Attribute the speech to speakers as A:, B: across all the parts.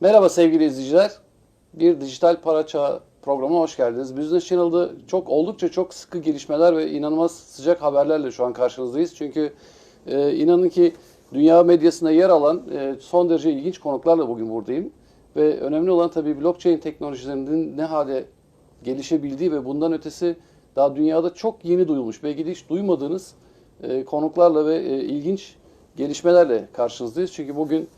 A: Merhaba sevgili izleyiciler. Bir dijital para çağı programına hoş geldiniz. Business Channel'da oldukça çok sıkı gelişmeler ve inanılmaz sıcak haberlerle şu an karşınızdayız. Çünkü inanın ki dünya medyasında yer alan son derece ilginç konuklarla bugün buradayım. Ve önemli olan tabii blockchain teknolojilerinin ne hale gelişebildiği ve bundan ötesi daha dünyada çok yeni duyulmuş, belki de hiç duymadığınız konuklarla ve ilginç gelişmelerle karşınızdayız. Çünkü bugün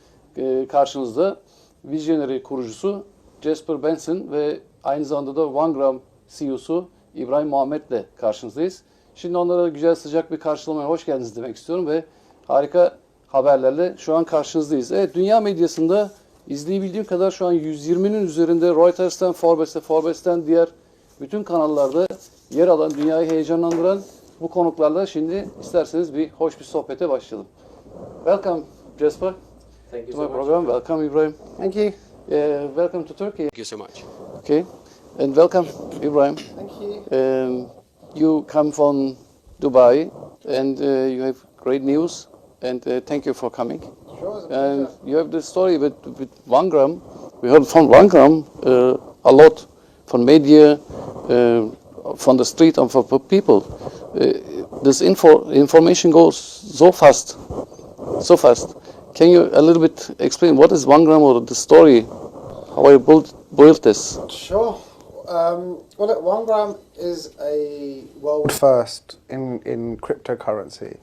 A: karşınızda Visionary kurucusu Jasper Benson ve aynı zamanda da OneGram CEO'su İbrahim Muhammed'le karşınızdayız. Şimdi onlara güzel sıcak bir karşılamaya hoş geldiniz demek istiyorum ve harika haberlerle şu an karşınızdayız. Evet, dünya medyasında izleyebildiğim kadar şu an 120'nin üzerinde Reuters'ten, Forbes'ten diğer bütün kanallarda yer alan, dünyayı heyecanlandıran bu konuklarla şimdi isterseniz hoş bir sohbete başlayalım. Welcome Jasper.
B: Thank you
A: to
B: so
A: my
B: much.
A: program. Welcome Ibrahim.
C: Thank you.
A: Welcome to Turkey.
B: Thank you so much.
A: Okay, and welcome Ibrahim.
C: Thank you.
A: You come from Dubai and you have great news and thank you for coming.
C: Sure, it's a
A: And
C: pleasure.
A: you have the story with OneGram. We heard from OneGram a lot from media, from the street and from people. This information goes so fast, so fast. Can you a little bit explain what is OneGram or the story, how I built this?
C: Sure. Well, look, OneGram is a world first in cryptocurrency.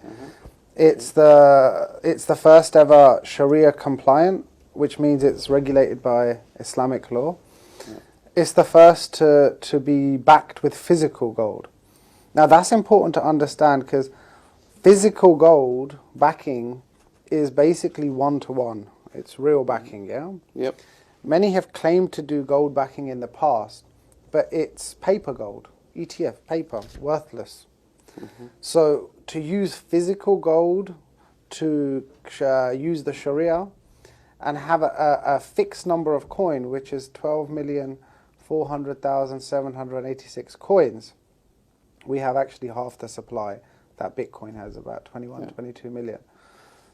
C: It's the first ever Shariah compliant, which means it's regulated by Islamic law. It's the first to be backed with physical gold. Now that's important to understand because physical gold backing is basically one-to-one. It's real backing, yeah?
A: Yep.
C: Many have claimed to do gold backing in the past, but it's paper gold, ETF, paper, worthless. So to use physical gold, to use the Sharia, and have a fixed number of coin, which is 12,400,786 coins, we have actually half the supply that Bitcoin has, about 22 million.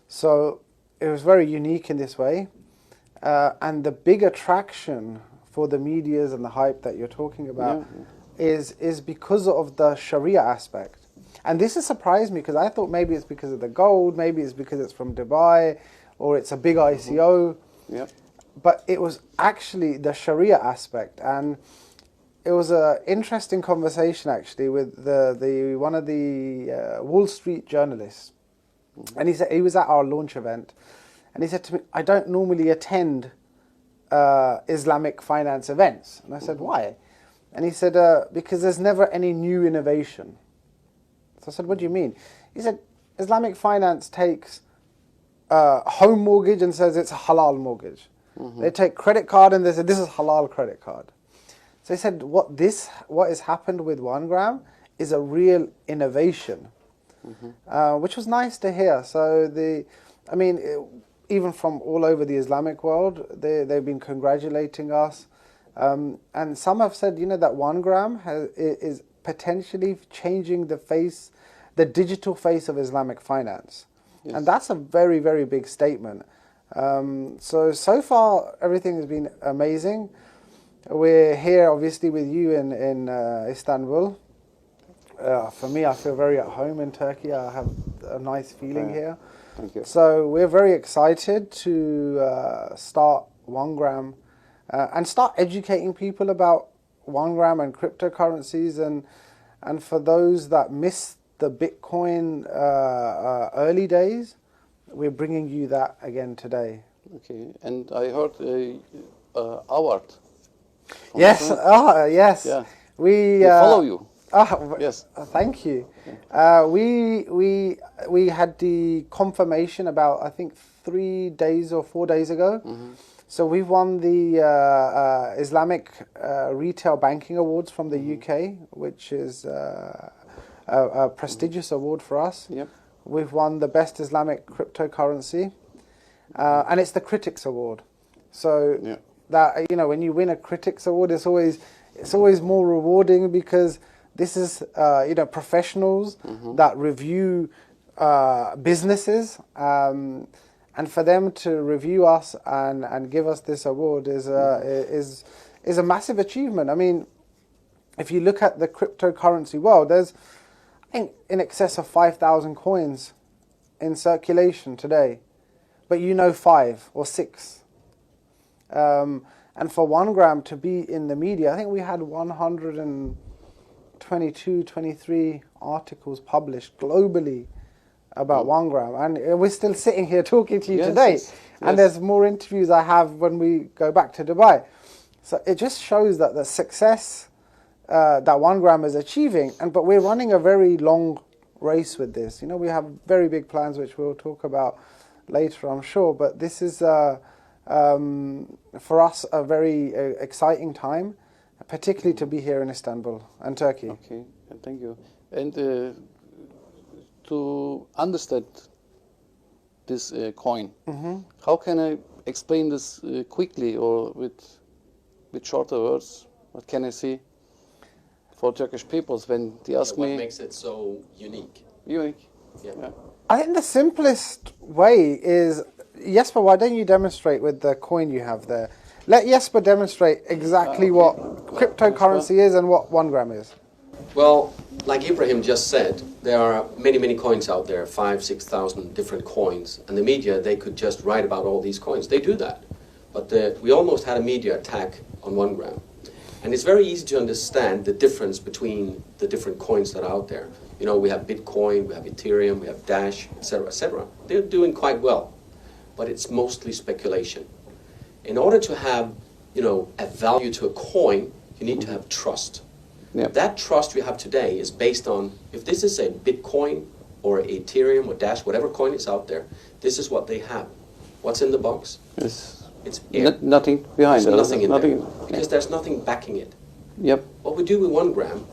C: So it was very unique in this way. And the big attraction for the medias and the hype that you're talking about is because of the Sharia aspect. And this has surprised me because I thought maybe it's because of the gold, maybe it's because it's from Dubai, or it's a big ICO.
A: Yep.
C: But it was actually the Sharia aspect. And it was an interesting conversation actually with one of the Wall Street journalists. And he was at our launch event, and he said to me, "I don't normally attend Islamic finance events." And I said, "Why?" And he said, "Because there's never any new innovation." So I said, "What do you mean?" He said, "Islamic finance takes home mortgage and says it's a halal mortgage. They take credit card and they say this is halal credit card." So he said, what has happened with OneGram is a real innovation." Which was nice to hear. So even from all over the Islamic world, they've been congratulating us, and some have said, that OneGram is potentially changing the digital face of Islamic finance, and that's a very, very big statement. So far everything has been amazing. We're here obviously with you in Istanbul. For me, I feel very at home in Turkey. I have a nice feeling here.
A: Thank you.
C: So we're very excited to start OneGram and start educating people about OneGram and cryptocurrencies. And for those that missed the Bitcoin early days, we're bringing you that again today.
A: Okay, and I heard award.
C: Yes, yes.
A: Yeah.
C: We
A: follow you.
C: Yes. Thank you. We had the confirmation about, I think, 3 days or 4 days ago. So we won the Islamic Retail Banking Awards from the UK, which is a prestigious award for us.
A: Yep.
C: We've won the Best Islamic Cryptocurrency, and it's the Critics Award. So that when you win a Critics Award, it's always more rewarding because this is professionals that review businesses, and for them to review us and give us this award is a massive achievement. I mean, if you look at the cryptocurrency world, there's, I think, in excess of 5,000 coins in circulation today, but you know 5 or 6. And for OneGram to be in the media, I think we had 122, 23 articles published globally about OneGram, and we're still sitting here talking to you today.
A: Yes.
C: And there's more interviews I have when we go back to Dubai. So it just shows that the success that OneGram is achieving, but we're running a very long race with this. You know, we have very big plans, which we'll talk about later, I'm sure. But this is, for us, a very exciting time, particularly to be here in Istanbul and Turkey.
A: Okay, thank you. And to understand this coin, how can I explain this quickly or with shorter words? What can I say for Turkish peoples when they ask me?
B: What makes it so unique?
A: Unique.
B: Yeah.
C: I think the simplest way is, Jesper, why don't you demonstrate with the coin you have there? Let Jesper demonstrate exactly what cryptocurrency is and what OneGram is.
B: Well, like Ibrahim just said, there are many, many coins out there, 5,000, 6,000 different coins. And the media, they could just write about all these coins. They do that. But we almost had a media attack on OneGram. And it's very easy to understand the difference between the different coins that are out there. You know, we have Bitcoin, we have Ethereum, we have Dash, etc., etc. They're doing quite well. But it's mostly speculation. In order to have, you know, a value to a coin, you need to have trust.
A: Yep.
B: That trust we have today is based on, if this is a Bitcoin or Ethereum or Dash, whatever coin is out there, this is what they have. What's in the box? It's air.
A: Nothing behind
B: There's
A: it.
B: nothing in
A: Nothing.
B: there. Because there's nothing backing it.
A: Yep.
B: What we do with OneGram,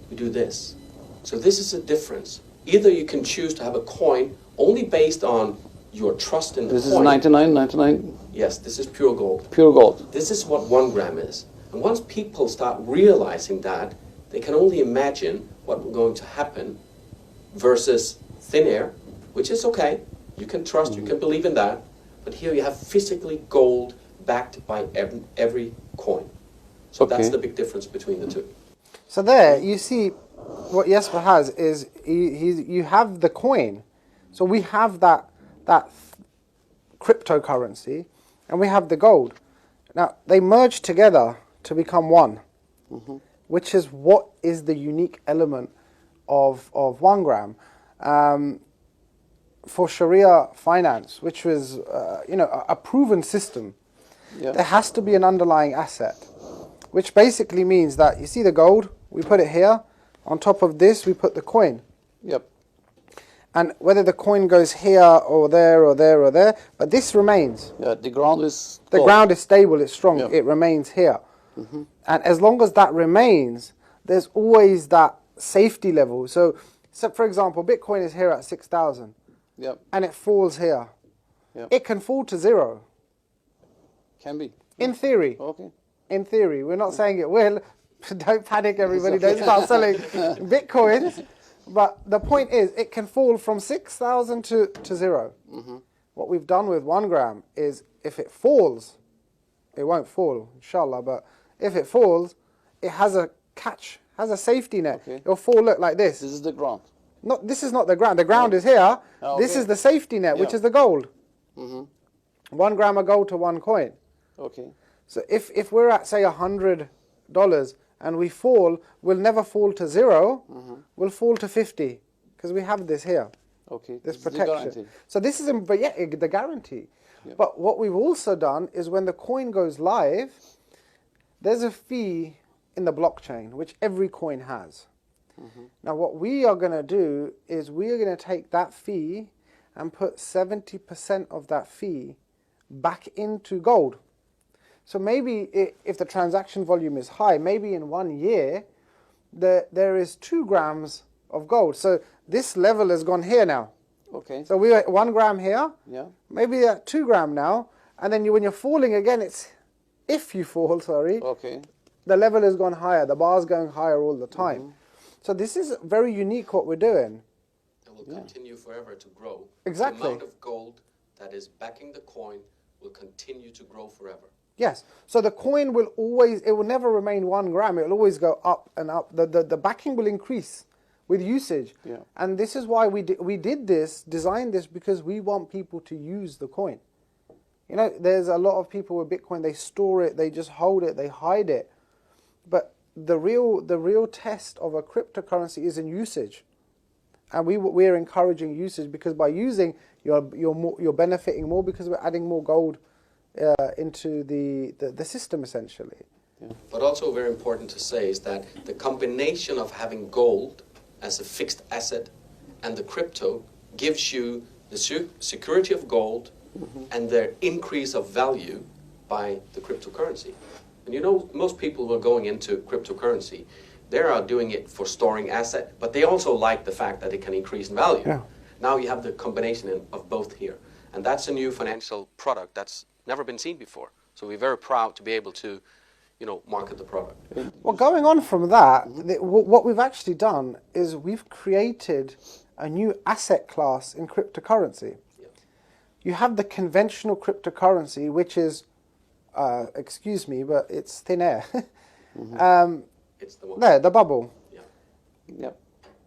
B: we do this. So this is a difference. Either you can choose to have a coin only based on your trust in the
A: This
B: coin.
A: is 99.
B: Yes, this is pure gold.
A: Pure gold.
B: This is what OneGram is. And once people start realizing that, they can only imagine what's going to happen versus thin air, which is okay. You can trust, you can believe in that. But here you have physically gold backed by every coin. So that's the big difference between the two.
C: So there, you see, what Jesper has is, you have the coin. So we have that cryptocurrency, and we have the gold. Now, they merge together to become one, which is what is the unique element of OneGram. For Sharia finance, which was a proven system, there has to be an underlying asset, which basically means that, you see the gold, we put it here, on top of this we put the coin.
A: Yep.
C: And whether the coin goes here or there or there or there, but this remains.
A: Yeah, the ground is
C: The
A: gold.
C: ground is stable, it's strong,
A: Yeah.
C: it remains here. And as long as that remains, there's always that safety level. So for example, Bitcoin is here at 6,000.
A: Yep.
C: And it falls here.
A: Yep.
C: It can fall to 0.
A: Can be.
C: In theory.
A: Okay.
C: In theory. We're not saying it will. Don't panic, everybody. Don't start selling Bitcoins. But the point is, it can fall from 6,000 to 0. What we've done with OneGram is, if it falls, it won't fall, inshallah, but if it falls, it has a catch, has a safety net.
A: Okay.
C: It'll fall, look, like this.
A: This is the ground.
C: This is not the ground. The ground is here.
A: Oh,
C: This
A: okay.
C: is the safety net, which
A: Yeah.
C: is the gold. 1 gram of gold to 1 coin.
A: Okay.
C: So if we're at, say, $100 and we fall, we'll never fall to 0. We'll fall to 50 because we have this here,
A: Okay.
C: this
A: is the
C: protection.
A: guarantee.
C: So this is the guarantee.
A: Yeah.
C: But what we've also done is, when the coin goes live, there's a fee in the blockchain, which every coin has. Now what we are going to do is, we are going to take that fee and put 70% of that fee back into gold. So maybe if the transaction volume is high, maybe in 1 year, there is 2 grams of gold. So this level has gone here now.
A: Okay.
C: So we were at 1 gram here,
A: Yeah.
C: maybe at 2 gram now, and then when you're falling again, if you fall,
A: Okay.
C: the level has gone higher, the bar's going higher all the time. So this is very unique what we're doing.
B: It will continue forever to grow.
C: Exactly.
B: The amount of gold that is backing the coin will continue to grow forever.
C: Yes. So the coin will always, it will never remain 1 gram. It will always go up and up. The backing will increase with usage.
A: Yeah.
C: And this is why we designed this because we want people to use the coin. You know, there's a lot of people with Bitcoin, they store it, they just hold it, they hide it. But the real test of a cryptocurrency is in usage. And we're encouraging usage because by using, you're benefiting more because we're adding more gold into the system essentially.
B: Yeah. But also very important to say is that the combination of having gold as a fixed asset and the crypto gives you the security of gold and the increase of value by the cryptocurrency. And you know, most people who are going into cryptocurrency, they are doing it for storing asset, but they also like the fact that it can increase in value.
C: Yeah.
B: Now you have the combination of both here. And that's a new financial product that's never been seen before. So we're very proud to be able to, you know, market the product.
C: Well, going on from that, what we've actually done is we've created a new asset class in cryptocurrency.
B: Yeah.
C: You have the conventional cryptocurrency, which is, excuse me, but it's thin air.
B: It's the one.
C: There, the bubble.
B: Yeah.
A: Yeah.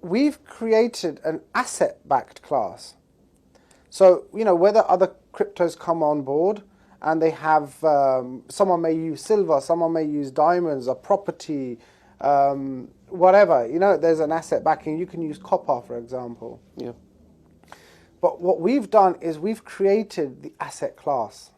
C: We've created an asset-backed class. So, you know, whether other cryptos come on board and they have, someone may use silver, someone may use diamonds, a property, whatever, you know, there's an asset backing. You can use copper, for example.
A: Yeah.
C: But what we've done is we've created the asset class.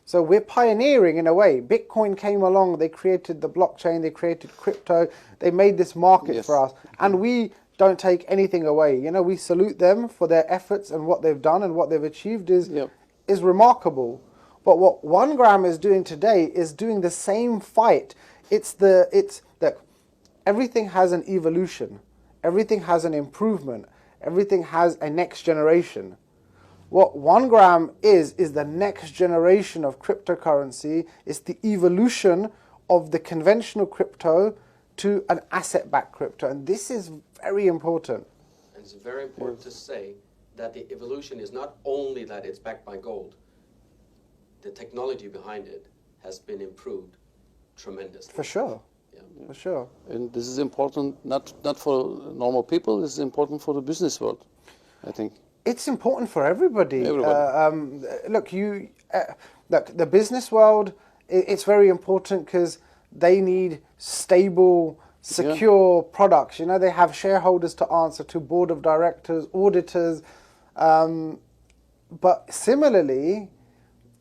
C: So we're pioneering in a way. Bitcoin came along, they created the blockchain, they created crypto, they made this market
A: Yes.
C: for us. And we don't take anything away. You know, we salute them for their efforts and what they've done and what they've achieved is remarkable. But what OneGram is doing today is doing the same fight. Look, everything has an evolution. Everything has an improvement. Everything has a next generation. What OneGram is the next generation of cryptocurrency. It's the evolution of the conventional crypto to an asset-backed crypto. And this is very important.
B: And it's very important to say that the evolution is not only that it's backed by gold. The technology behind it has been improved tremendously.
C: For sure.
B: Yeah.
C: For sure.
A: And this is important not for normal people, this is important for the business world, I think.
C: It's important for everybody.
A: Everybody.
C: Look, the business world, it's very important because they need stable, secure products. You know, they have shareholders to answer to, board of directors, auditors. But similarly,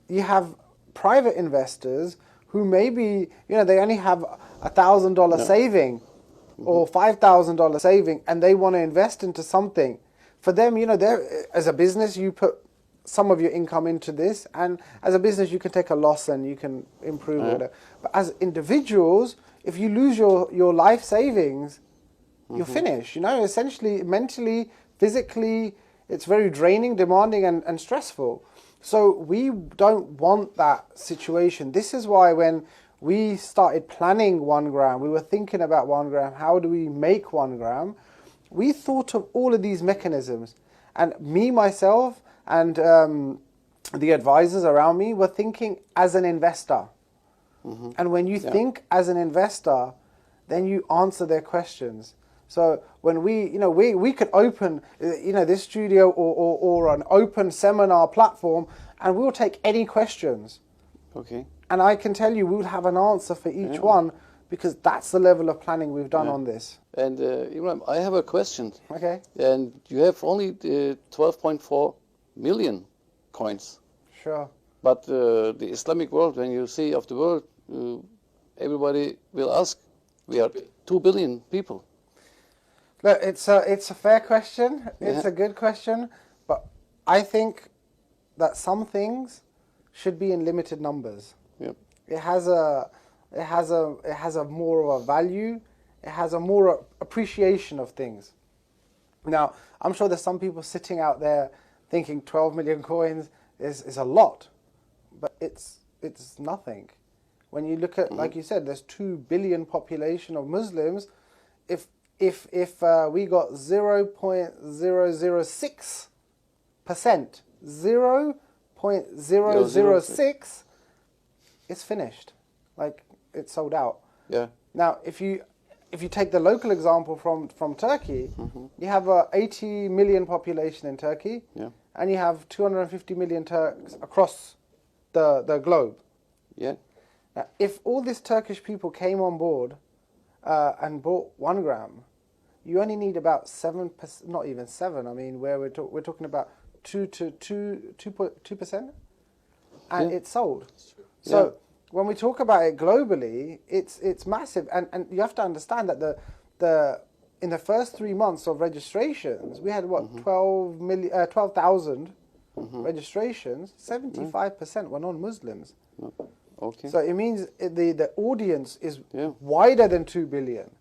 C: you have private investors who maybe, you know, they only have $1,000 saving or $5,000 saving and they want to invest into something. For them, you know, as a business, you put some of your income into this, and as a business, you can take a loss and you can improve it. But as individuals, if you lose your life savings, you're finished. You know, essentially, mentally, physically, it's very draining, demanding, and stressful. So we don't want that situation. This is why when we started planning OneGram, we were thinking about OneGram, how do we make OneGram? We thought of all of these mechanisms, and me, myself, and the advisors around me were thinking as an investor. And when you think as an investor, then you answer their questions. So when we could open, this studio or an open seminar platform, and we'll take any questions.
A: Okay.
C: And I can tell you, we'll have an answer for each one, because that's the level of planning we've done on this.
A: And Imran, I have a question.
C: Okay.
A: And you have only 12.4 million coins.
C: Sure.
A: But the Islamic world, when you see of the world, everybody will ask, we are 2 billion people.
C: Look, it's a fair question. It's a good question, but I think that some things should be in limited numbers.
A: Yep.
C: It has a more of a value. It has a more appreciation of things. Now, I'm sure there's some people sitting out there thinking 12 million coins is a lot, but it's nothing. When you look at, like you said, there's 2 billion population of Muslims. If we got 0.006% 0.006, it's finished. Like, it's sold out.
A: Yeah.
C: Now, if you take the local example from Turkey, you have a 80 million population in Turkey,
A: Yeah.
C: and you have 250 million Turks across the globe.
A: Yeah.
C: Now, if all these Turkish people came on board and bought OneGram, you only need about 7%, not even 7. I mean, where we're talking about 2%, and
A: Yeah.
C: it's sold. So
A: Yeah.
C: when we talk about it globally, it's massive, and you have to understand that in the first 3 months of registrations, we had 12,000 registrations. 75% were non-Muslims.
A: Okay.
C: So it means the audience is
A: Yeah.
C: wider than 2 billion.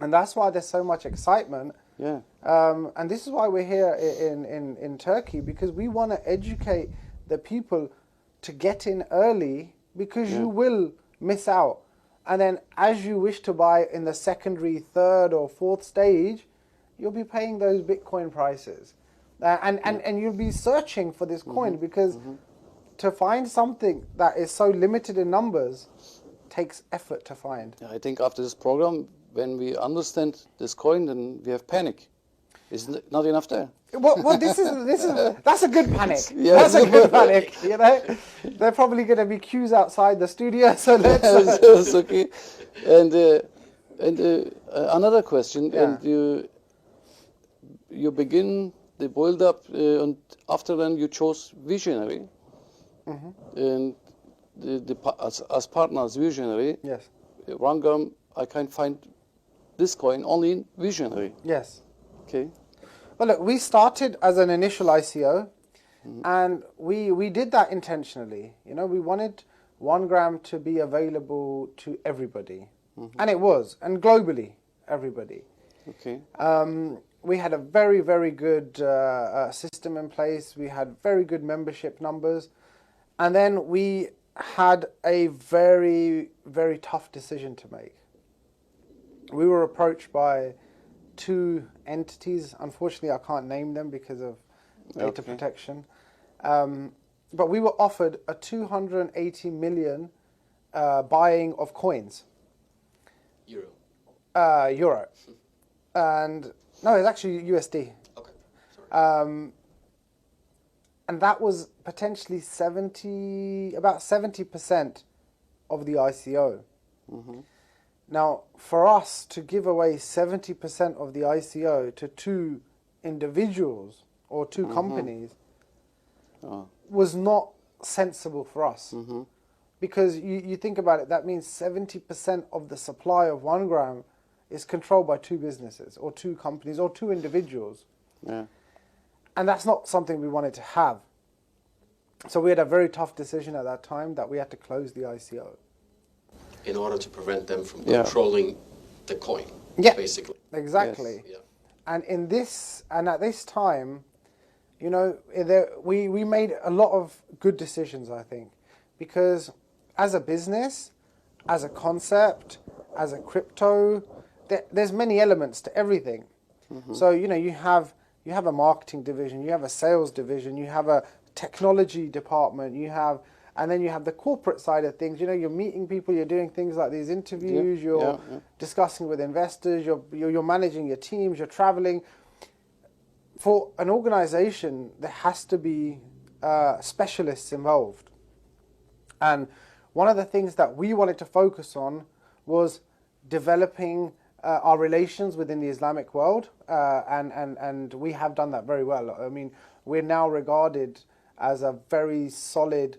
C: And that's why there's so much excitement.
A: Yeah.
C: And this is why we're here in Turkey, because we want to educate the people to get in early, because you will miss out. And then as you wish to buy in the secondary, third or fourth stage, you'll be paying those Bitcoin prices. And you'll be searching for this coin, because to find something that is so limited in numbers takes effort to find.
A: I think after this program, when we understand this coin, then we have panic. Isn't it not enough there?
C: Well, that's a good panic.
A: Yeah.
C: That's a good panic. You know, they're probably going to be queues outside the studio. So let's.
A: That's okay. And another question.
C: Yeah.
A: And you begin the build up, and after then you chose visionary, and as partners visionary.
C: Yes.
A: OneGram, I can find this coin only in visionary.
C: Yes.
A: Okay.
C: Well, look, we started as an initial ICO, and we did that intentionally. You know, we wanted OneGram to be available to everybody, and it was, and globally, everybody.
A: Okay.
C: We had a very, very good system in place. We had very good membership numbers, and then we had a very, very tough decision to make. We were approached by 2 entities. Unfortunately, I can't name them because of data protection. But we were offered a 280 million buying of coins. Euro. And no, it's actually USD.
B: Okay, sorry.
C: And that was potentially about 70% of the ICO. Now, for us to give away 70% of the ICO to 2 individuals or 2 companies was not sensible for us. Because you think about it, that means 70% of the supply of OneGram is controlled by 2 businesses or 2 companies or 2 individuals.
A: Yeah.
C: And that's not something we wanted to have. So we had a very tough decision at that time that we had to close the ICO.
B: In order to prevent them from controlling the coin, basically.
C: Exactly.
B: Yes.
C: And at this time, you know, we made a lot of good decisions, I think, because as a business, as a concept, as a crypto, there's many elements to everything. So, you know, you have a marketing division, you have a sales division, you have a technology department, and then you have the corporate side of things. You know, you're meeting people, you're doing things like these interviews, you're discussing with investors, you're managing your teams, you're traveling. For an organization, there has to be specialists involved. And one of the things that we wanted to focus on was developing our relations within the Islamic world, and we have done that very well. I mean, we're now regarded as a very solid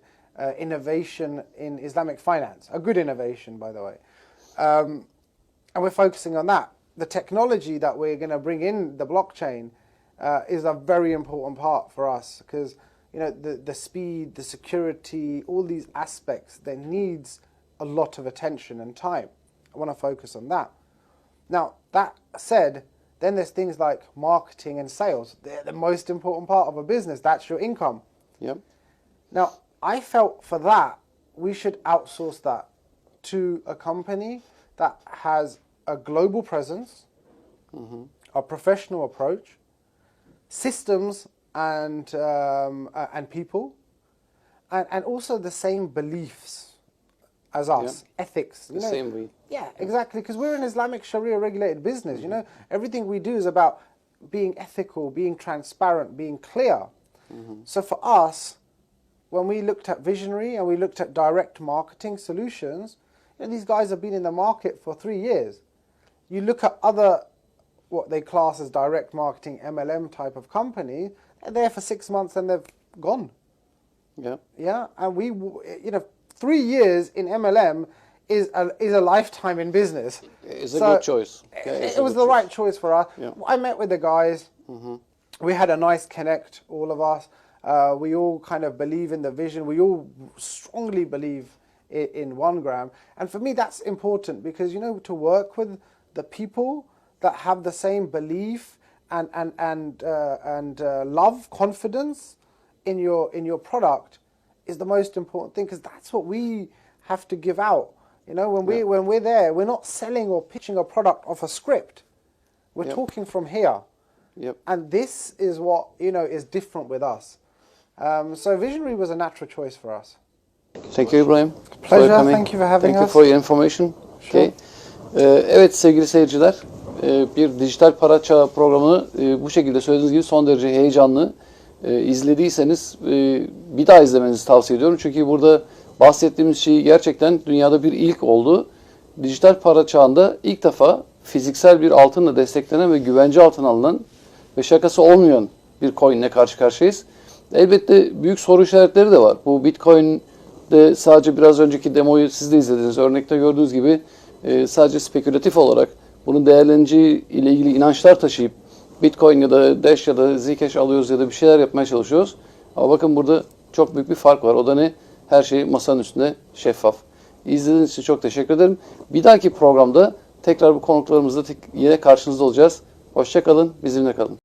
C: innovation in Islamic finance, a good innovation, by the way. And we're focusing on that. The technology that we're going to bring in, the blockchain, is a very important part for us, because, you know, the speed, the security, all these aspects, there needs a lot of attention and time. I want to focus on that. Now, that said, then there's things like marketing and sales. They're the most important part of a business. That's your income.
A: Yep.
C: Now, I felt for that, we should outsource that to a company that has a global presence, a professional approach, systems and people, and also the same beliefs as us, ethics.
A: The same way.
C: Yeah, exactly. Because we're an Islamic Sharia regulated business. You know, everything we do is about being ethical, being transparent, being clear. So for us, when we looked at visionary and we looked at direct marketing solutions, you know, these guys have been in the market for 3 years. You look at other, what they class as direct marketing, MLM type of company, they're there for 6 months and they've gone.
A: Yeah.
C: Yeah, and we, you know, 3 years in MLM is a lifetime in business.
A: It's a good choice. Yeah,
C: It was the right choice for us.
A: Yeah.
C: I met with the guys. We had a nice connect, all of us. We all kind of believe in the vision. We all strongly believe in OneGram. And for me, that's important because, you know, to work with the people that have the same belief and love, confidence in your product is the most important thing, because that's what we have to give out. You know, when we're there, we're not selling or pitching a product off a script. We're talking from here.
A: Yep.
C: And this is what, you know, is different with us. So visionary was a natural choice for us.
A: Thank you Ibrahim.
C: Pleasure.
A: For coming.
C: Thank you for having
A: Thank
C: us.
A: you for your information. Okay. Evet sevgili seyirciler, bir dijital para çağı programını bu şekilde söylediğiniz gibi son derece heyecanlı. İzlediyseniz bir daha izlemenizi tavsiye ediyorum. Çünkü burada bahsettiğimiz şey gerçekten dünyada bir ilk oldu. Dijital para çağında ilk defa fiziksel bir altınla desteklenen ve güvence altına alınan ve şakası olmayan bir coin'le karşı karşıyayız. Elbette büyük soru işaretleri de var. Bu Bitcoin'de sadece biraz önceki demoyu siz de izlediğiniz örnekte gördüğünüz gibi sadece spekülatif olarak bunun değerleneceği ile ilgili inançlar taşıyıp Bitcoin ya da Dash ya da Zcash alıyoruz ya da bir şeyler yapmaya çalışıyoruz. Ama bakın burada çok büyük bir fark var. O da ne? Her şey masanın üstünde şeffaf. İzlediğiniz için çok teşekkür ederim. Bir dahaki programda tekrar bu konuklarımızla yine karşınızda olacağız. Hoşça kalın, bizimle kalın.